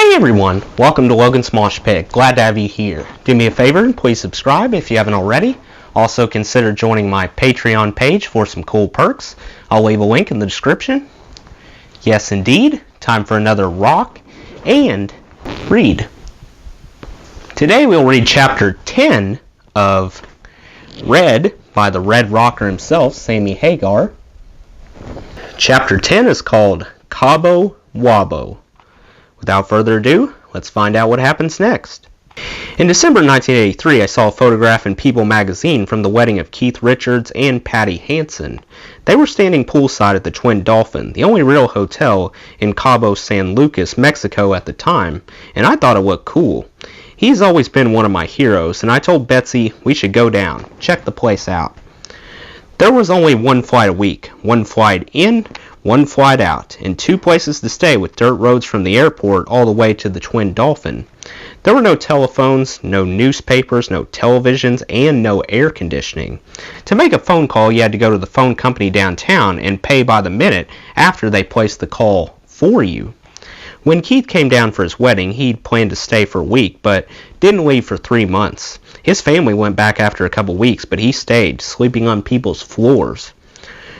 Hey everyone, welcome to Logan's Mosh Pit. Glad to have you here. Do me a favor and please subscribe if you haven't already. Also consider joining my Patreon page for some cool perks. I'll leave a link in the description. Yes indeed, time for another rock and read. Today we'll read chapter 10 of Red by the Red Rocker himself, Sammy Hagar. Chapter 10 is called Cabo, Wabo. Without further ado, let's find out what happens next. In December 1983, I saw a photograph in People magazine from the wedding of Keith Richards and Patty Hansen. They were standing poolside at the Twin Dolphin, the only real hotel in Cabo San Lucas, Mexico at the time, and I thought it looked cool. He's always been one of my heroes, and I told Betsy we should go down, check the place out. There was only one flight a week, one flight in, one flight out, and two places to stay with dirt roads from the airport all the way to the Twin Dolphin. There were no telephones, no newspapers, no televisions, and no air conditioning. To make a phone call, you had to go to the phone company downtown and pay by the minute after they placed the call for you. When Keith came down for his wedding, he'd planned to stay for a week, but didn't leave for 3 months. His family went back after a couple weeks, but he stayed, sleeping on people's floors.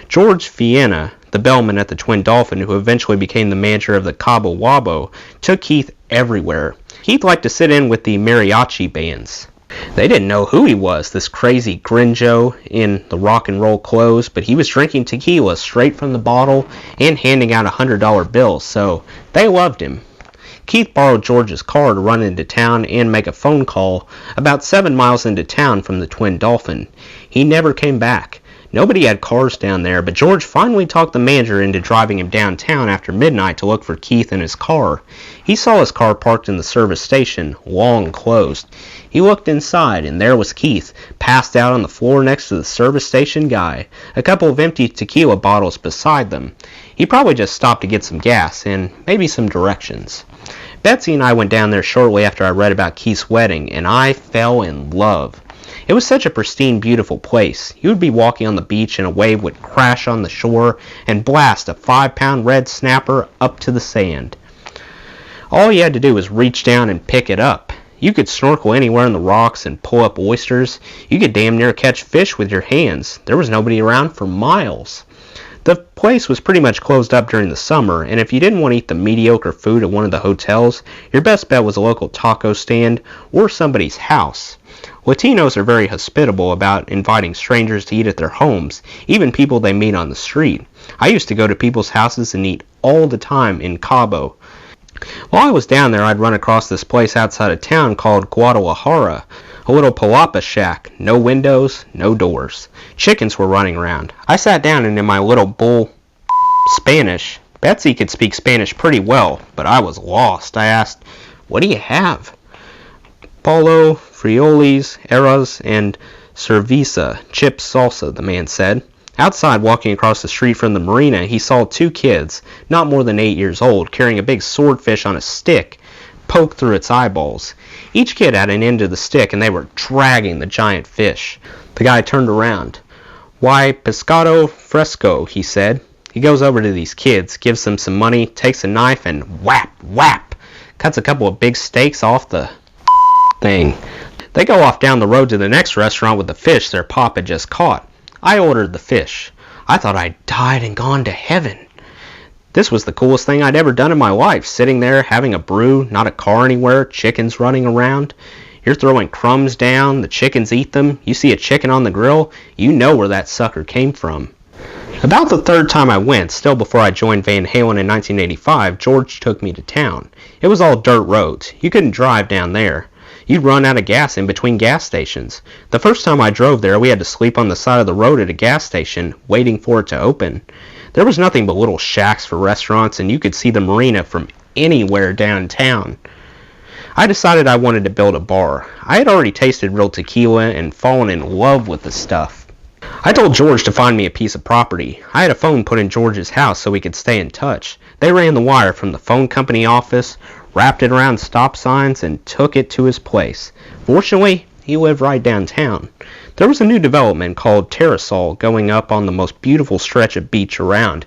George Vienna, the bellman at the Twin Dolphin, who eventually became the manager of the Cabo Wabo, took Keith everywhere. Keith liked to sit in with the mariachi bands. They didn't know who he was, this crazy Grinjo in the rock and roll clothes, but he was drinking tequila straight from the bottle and handing out $100 bills, so they loved him. Keith borrowed George's car to run into town and make a phone call about 7 miles into town from the Twin Dolphin. He never came back. Nobody had cars down there, but George finally talked the manager into driving him downtown after midnight to look for Keith in his car. He saw his car parked in the service station, long closed. He looked inside, and there was Keith, passed out on the floor next to the service station guy, a couple of empty tequila bottles beside them. He probably just stopped to get some gas and maybe some directions. Betsy and I went down there shortly after I read about Keith's wedding, and I fell in love. It was such a pristine, beautiful place. You would be walking on the beach and a wave would crash on the shore and blast a 5-pound red snapper up to the sand. All you had to do was reach down and pick it up. You could snorkel anywhere in the rocks and pull up oysters. You could damn near catch fish with your hands. There was nobody around for miles. The place was pretty much closed up during the summer, and if you didn't want to eat the mediocre food at one of the hotels, your best bet was a local taco stand or somebody's house. Latinos are very hospitable about inviting strangers to eat at their homes, even people they meet on the street. I used to go to people's houses and eat all the time in Cabo. While I was down there, I'd run across this place outside of town called Guadalajara, a little palapa shack, no windows, no doors. Chickens were running around. I sat down and in my little bull Spanish, Betsy could speak Spanish pretty well, but I was lost. I asked, "What do you have?" "Polo, frioles, arroz, and cerveza, chips, salsa," the man said. Outside, walking across the street from the marina, he saw 2 kids, not more than 8 years old, carrying a big swordfish on a stick, poked through its eyeballs. Each kid had an end of the stick, and they were dragging the giant fish. The guy turned around. "Why, pescado fresco," he said. He goes over to these kids, gives them some money, takes a knife, and whap, whap, cuts a couple of big steaks off the thing. They go off down the road to the next restaurant with the fish their pop had just caught. I ordered the fish. I thought I'd died and gone to heaven. This was the coolest thing I'd ever done in my life, sitting there having a brew, not a car anywhere, chickens running around. You're throwing crumbs down, the chickens eat them. You see a chicken on the grill, you know where that sucker came from. About the 3rd time I went, still before I joined Van Halen in 1985, George took me to town. It was all dirt roads. You couldn't drive down there. You'd run out of gas in between gas stations. The first time I drove there, we had to sleep on the side of the road at a gas station, waiting for it to open. There was nothing but little shacks for restaurants, and you could see the marina from anywhere downtown. I decided I wanted to build a bar. I had already tasted real tequila and fallen in love with the stuff. I told George to find me a piece of property. I had a phone put in George's house so we could stay in touch. They ran the wire from the phone company office, wrapped it around stop signs, and took it to his place. Fortunately, he lived right downtown. There was a new development called Terrasol going up on the most beautiful stretch of beach around.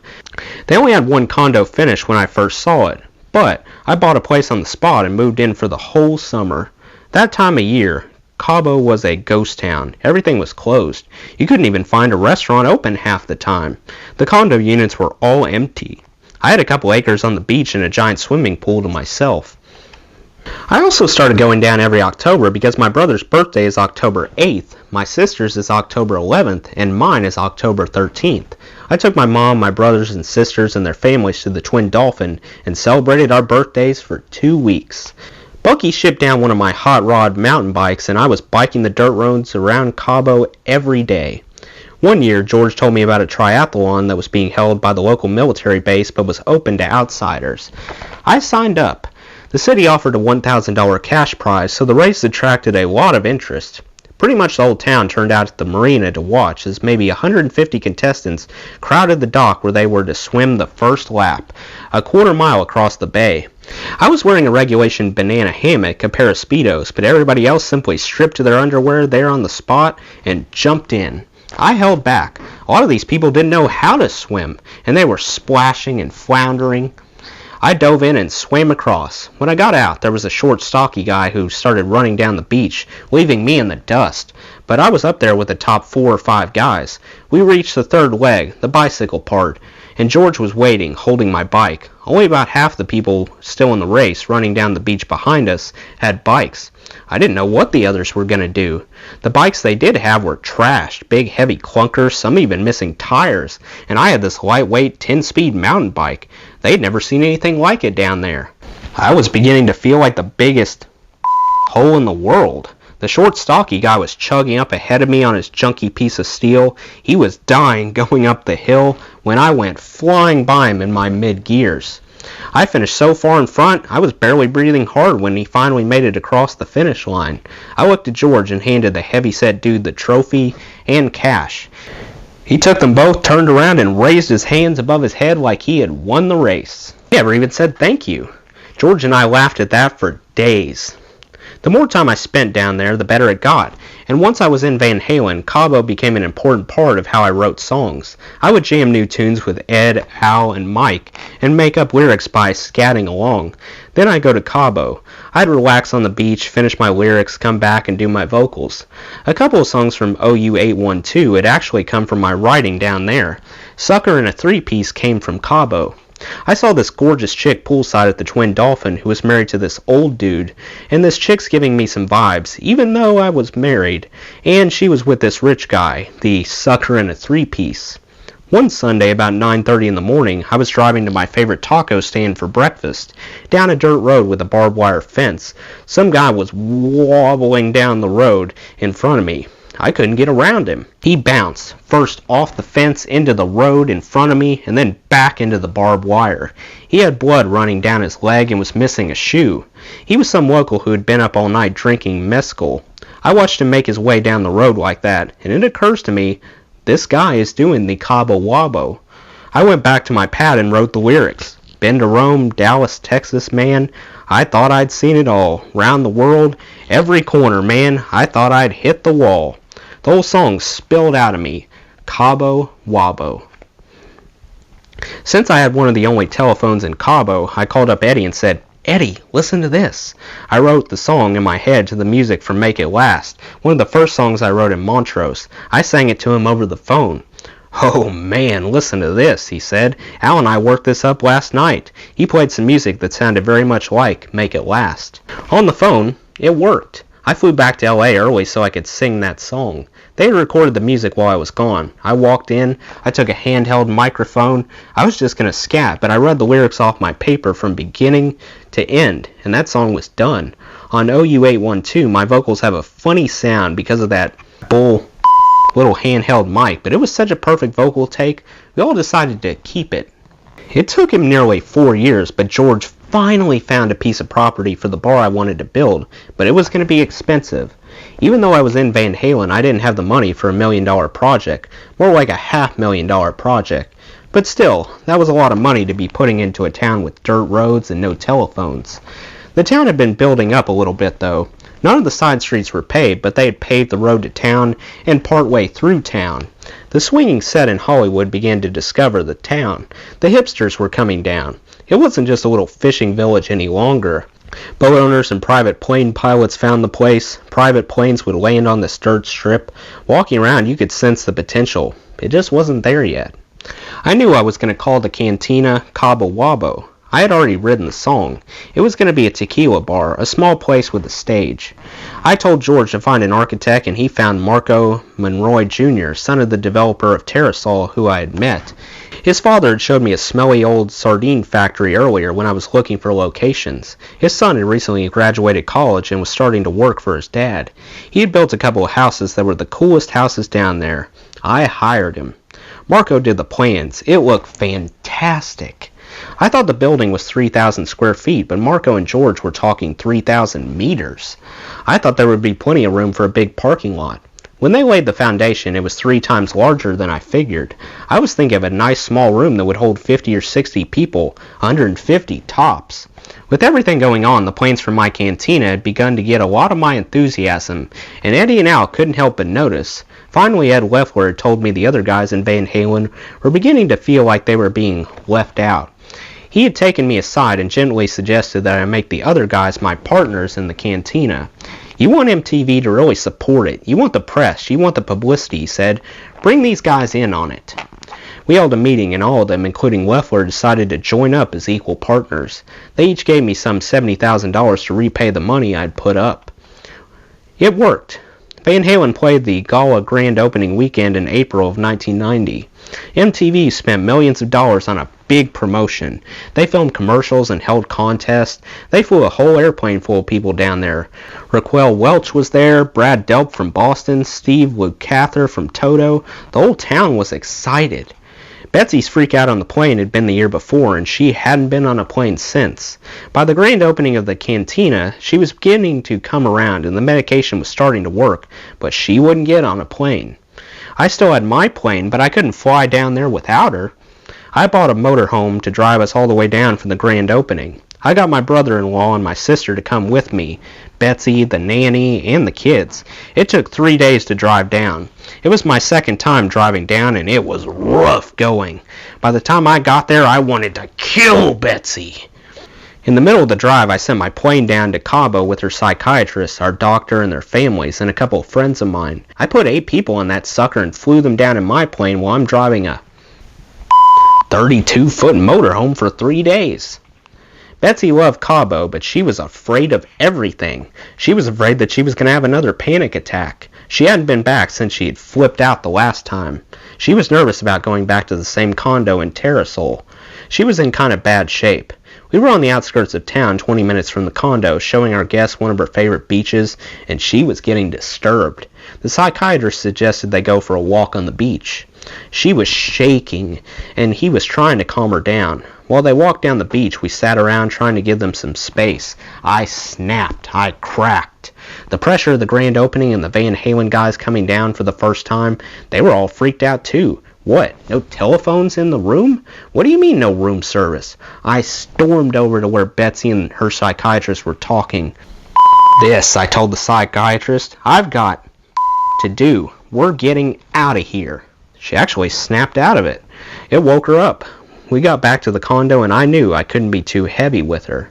They only had one condo finished when I first saw it, But I bought a place on the spot and moved in for the whole summer. That time of year, Cabo was a ghost town. Everything was closed. You couldn't even find a restaurant open half the time. The condo units were all empty. I had a couple acres on the beach and a giant swimming pool to myself. I also started going down every October because my brother's birthday is October 8th, my sister's is October 11th, and mine is October 13th. I took my mom, my brothers and sisters and their families to the Twin Dolphin and celebrated our birthdays for 2 weeks. Bucky shipped down one of my hot rod mountain bikes and I was biking the dirt roads around Cabo every day. One year, George told me about a triathlon that was being held by the local military base but was open to outsiders. I signed up. The city offered a $1,000 cash prize, so the race attracted a lot of interest. Pretty much the whole town turned out at the marina to watch as maybe 150 contestants crowded the dock where they were to swim the first lap, a quarter-mile across the bay. I was wearing a regulation banana hammock, a pair of Speedos, but everybody else simply stripped to their underwear there on the spot and jumped in. I held back. A lot of these people didn't know how to swim, and they were splashing and floundering. I dove in and swam across. When I got out, there was a short, stocky guy who started running down the beach, leaving me in the dust. But I was up there with the top 4 or 5 guys. We reached the third leg, the bicycle part, and George was waiting, holding my bike. Only about half the people still in the race, running down the beach behind us, had bikes. I didn't know what the others were going to do. The bikes they did have were trashed, big heavy clunkers, some even missing tires, and I had this lightweight 10-speed mountain bike. They'd never seen anything like it down there. I was beginning to feel like the biggest hole in the world. The short, stocky guy was chugging up ahead of me on his junky piece of steel. He was dying going up the hill when I went flying by him in my mid-gears. I finished so far in front, I was barely breathing hard when he finally made it across the finish line. I looked at George and handed the heavy-set dude the trophy and cash. He took them both, turned around, and raised his hands above his head like he had won the race. He never even said thank you. George and I laughed at that for days. The more time I spent down there, the better it got, and once I was in Van Halen, Cabo became an important part of how I wrote songs. I would jam new tunes with Ed, Al, and Mike, and make up lyrics by scatting along. Then I'd go to Cabo. I'd relax on the beach, finish my lyrics, come back, and do my vocals. A couple of songs from OU812 had actually come from my writing down there. Sucker and a 3-piece came from Cabo. I saw this gorgeous chick poolside at the Twin Dolphin who was married to this old dude, and this chick's giving me some vibes, even though I was married, and she was with this rich guy, the sucker in a 3-piece. One Sunday about 9:30 in the morning, I was driving to my favorite taco stand for breakfast, down a dirt road with a barbed wire fence. Some guy was wobbling down the road in front of me. I couldn't get around him. He bounced, first off the fence into the road in front of me, and then back into the barbed wire. He had blood running down his leg and was missing a shoe. He was some local who had been up all night drinking mezcal. I watched him make his way down the road like that, and it occurs to me, this guy is doing the Cabo Wabo. I went back to my pad and wrote the lyrics. Been to Rome, Dallas, Texas, man. I thought I'd seen it all. Round the world, every corner, man. I thought I'd hit the wall. The whole song spilled out of me. Cabo Wabo. Since I had one of the only telephones in Cabo, I called up Eddie and said, Eddie, listen to this. I wrote the song in my head to the music from Make It Last, one of the first songs I wrote in Montrose. I sang it to him over the phone. Oh man, listen to this, he said. Al and I worked this up last night. He played some music that sounded very much like Make It Last. On the phone, it worked. I flew back to LA early so I could sing that song. They had recorded the music while I was gone. I walked in, I took a handheld microphone. I was just going to scat, but I read the lyrics off my paper from beginning to end, and that song was done. On OU812, my vocals have a funny sound because of that bull little handheld mic, but it was such a perfect vocal take, we all decided to keep it. It took him nearly 4 years, but George finally found a piece of property for the bar I wanted to build, but it was going to be expensive. Even though I was in Van Halen, I didn't have the money for $1 million project, more like a $500,000 project. But still, that was a lot of money to be putting into a town with dirt roads and no telephones. The town had been building up a little bit though. None of the side streets were paved, but they had paved the road to town and partway through town. The swinging set in Hollywood began to discover the town. The hipsters were coming down. It wasn't just a little fishing village any longer. Boat owners and private plane pilots found the place. Private planes would land on this dirt strip. Walking around, you could sense the potential. It just wasn't there yet. I knew I was going to call the Cantina Cabo Wabo. I had already written the song. It was going to be a tequila bar, a small place with a stage. I told George to find an architect, and he found Marco Monroy Jr., son of the developer of Terrasol, who I had met. His father had showed me a smelly old sardine factory earlier when I was looking for locations. His son had recently graduated college and was starting to work for his dad. He had built a couple of houses that were the coolest houses down there. I hired him. Marco did the plans. It looked fantastic. I thought the building was 3,000 square feet, but Marco and George were talking 3,000 meters. I thought there would be plenty of room for a big parking lot. When they laid the foundation, it was 3 times larger than I figured. I was thinking of a nice small room that would hold 50 or 60 people, 150 tops. With everything going on, the plans for my cantina had begun to get a lot of my enthusiasm, and Eddie and Al couldn't help but notice. Finally, Ed Leffler had told me the other guys in Van Halen were beginning to feel like they were being left out. He had taken me aside and gently suggested that I make the other guys my partners in the cantina. You want MTV to really support it. You want the press. You want the publicity, he said. Bring these guys in on it. We held a meeting, and all of them, including Leffler, decided to join up as equal partners. They each gave me some $70,000 to repay the money I'd put up. It worked. Van Halen played the Gala grand opening weekend in April of 1990. MTV spent millions of dollars on a big promotion. They filmed commercials and held contests. They flew a whole airplane full of people down there. Raquel Welch was there, Brad Delp from Boston, Steve Lukather from Toto. The whole town was excited. Betsy's freak out on the plane had been the year before, and she hadn't been on a plane since. By the grand opening of the cantina, she was beginning to come around, and the medication was starting to work, but she wouldn't get on a plane. I still had my plane, but I couldn't fly down there without her. I bought a motorhome to drive us all the way down for the grand opening. I got my brother-in-law and my sister to come with me, Betsy, the nanny, and the kids. It took 3 days to drive down. It was my second time driving down, and it was rough going. By the time I got there, I wanted to kill Betsy. In the middle of the drive, I sent my plane down to Cabo with her psychiatrist, our doctor, and their families, and a couple of friends of mine. I put 8 people in that sucker and flew them down in my plane while I'm driving a 32-foot motorhome for 3 days. Betsy loved Cabo, but she was afraid of everything. She was afraid that she was going to have another panic attack. She hadn't been back since she had flipped out the last time. She was nervous about going back to the same condo in Terrasol. She was in kind of bad shape. We were on the outskirts of town, 20 minutes from the condo, showing our guests one of her favorite beaches, and she was getting disturbed. The psychiatrist suggested they go for a walk on the beach. She was shaking, and he was trying to calm her down. While they walked down the beach, we sat around trying to give them some space. I snapped. I cracked. The pressure of the grand opening and the Van Halen guys coming down for the first time, they were all freaked out too. What? No telephones in the room? What do you mean no room service? I stormed over to where Betsy and her psychiatrist were talking. This, I told the psychiatrist, I've got to do. We're getting out of here. She actually snapped out of it. It woke her up. We got back to the condo, and I knew I couldn't be too heavy with her.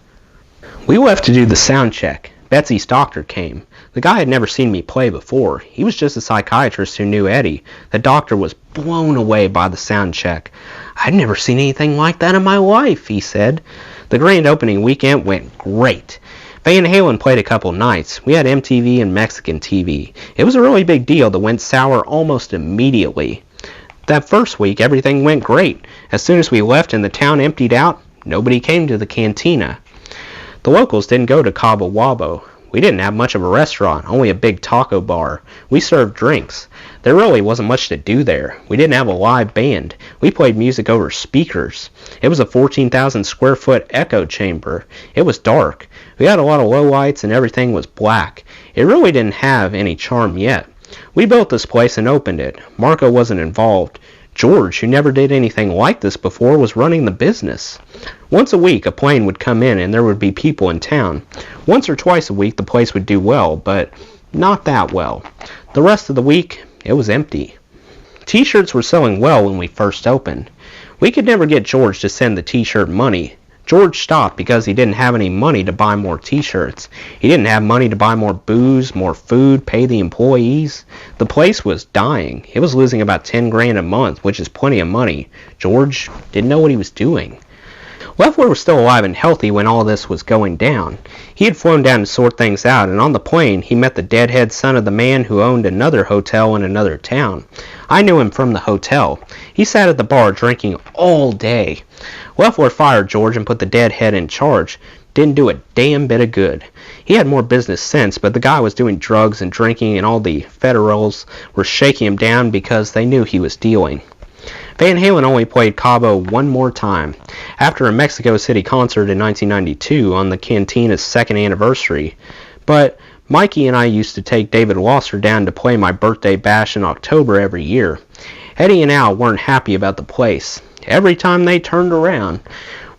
We left to do the sound check. Betsy's doctor came. The guy had never seen me play before. He was just a psychiatrist who knew Eddie. The doctor was blown away by the sound check. I'd never seen anything like that in my life, he said. The grand opening weekend went great. Van Halen played a couple nights. We had MTV and Mexican TV. It was a really big deal that went sour almost immediately. That first week, everything went great. As soon as we left and the town emptied out, nobody came to the cantina. The locals didn't go to Cabo Wabo. We didn't have much of a restaurant, only a big taco bar. We served drinks. There really wasn't much to do there. We didn't have a live band. We played music over speakers. It was a 14,000 square foot echo chamber. It was dark. We had a lot of low lights and everything was black. It really didn't have any charm yet. We built this place and opened it. Marco wasn't involved. George, who never did anything like this before, was running the business. Once a week, a plane would come in and there would be people in town. Once or twice a week, the place would do well, but not that well. The rest of the week, it was empty. T-shirts were selling well when we first opened. We could never get George to send the T-shirt money. George stopped because he didn't have any money to buy more t-shirts. He didn't have money to buy more booze, more food, pay the employees. The place was dying. It was losing about 10 grand a month, which is plenty of money. George didn't know what he was doing. Leffler was still alive and healthy when all this was going down. He had flown down to sort things out, and on the plane he met the deadhead son of the man who owned another hotel in another town. I knew him from the hotel. He sat at the bar drinking all day. Leffler fired George and put the deadhead in charge. Didn't do a damn bit of good. He had more business sense, but the guy was doing drugs and drinking, and all the federals were shaking him down because they knew he was dealing. Van Halen only played Cabo one more time. After a Mexico City concert in 1992 on the Cantina's second anniversary. But Mikey and I used to take David Losser down to play my birthday bash in October every year. Eddie and Al weren't happy about the place. Every time they turned around,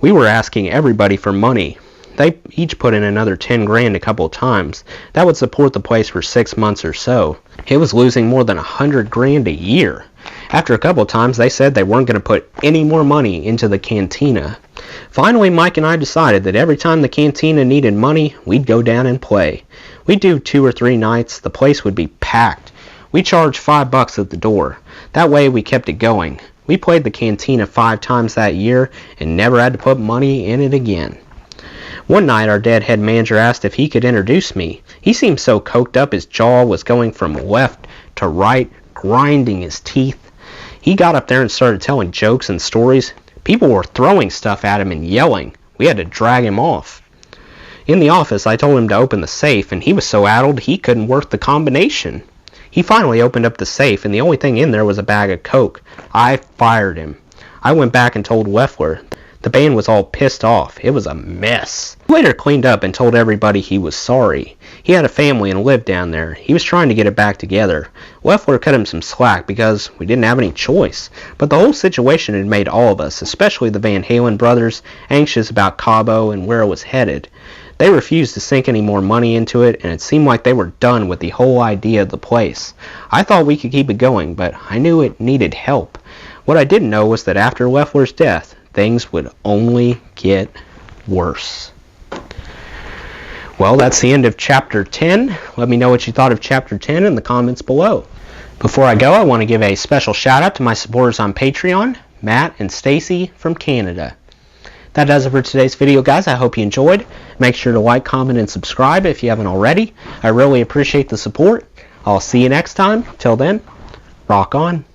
we were asking everybody for money. They each put in another 10 grand a couple times. That would support the place for 6 months or so. It was losing more than 100 grand a year. After a couple of times, they said they weren't going to put any more money into the Cantina. Finally, Mike and I decided that every time the Cantina needed money, we'd go down and play. We'd do 2 or 3 nights. The place would be packed. We charged $5 at the door. That way, we kept it going. We played the Cantina 5 times that year and never had to put money in it again. One night, our deadhead manager asked if he could introduce me. He seemed so coked up his jaw was going from left to right, grinding his teeth. He got up there and started telling jokes and stories. People were throwing stuff at him and yelling. We had to drag him off. In the office, I told him to open the safe, and he was so addled he couldn't work the combination. He finally opened up the safe, and the only thing in there was a bag of Coke. I fired him. I went back and told Leffler. The band was all pissed off. It was a mess. He later cleaned up and told everybody he was sorry. He had a family and lived down there. He was trying to get it back together. Leffler cut him some slack because we didn't have any choice. But the whole situation had made all of us, especially the Van Halen brothers, anxious about Cabo and where it was headed. They refused to sink any more money into it, and it seemed like they were done with the whole idea of the place. I thought we could keep it going, but I knew it needed help. What I didn't know was that after Leffler's death, things would only get worse. Well, that's the end of Chapter 10. Let me know what you thought of Chapter 10 in the comments below. Before I go, I want to give a special shout out to my supporters on Patreon, Matt and Stacy from Canada. That does it for today's video, guys. I hope you enjoyed. Make sure to like, comment, and subscribe if you haven't already. I really appreciate the support. I'll see you next time. Till then, rock on.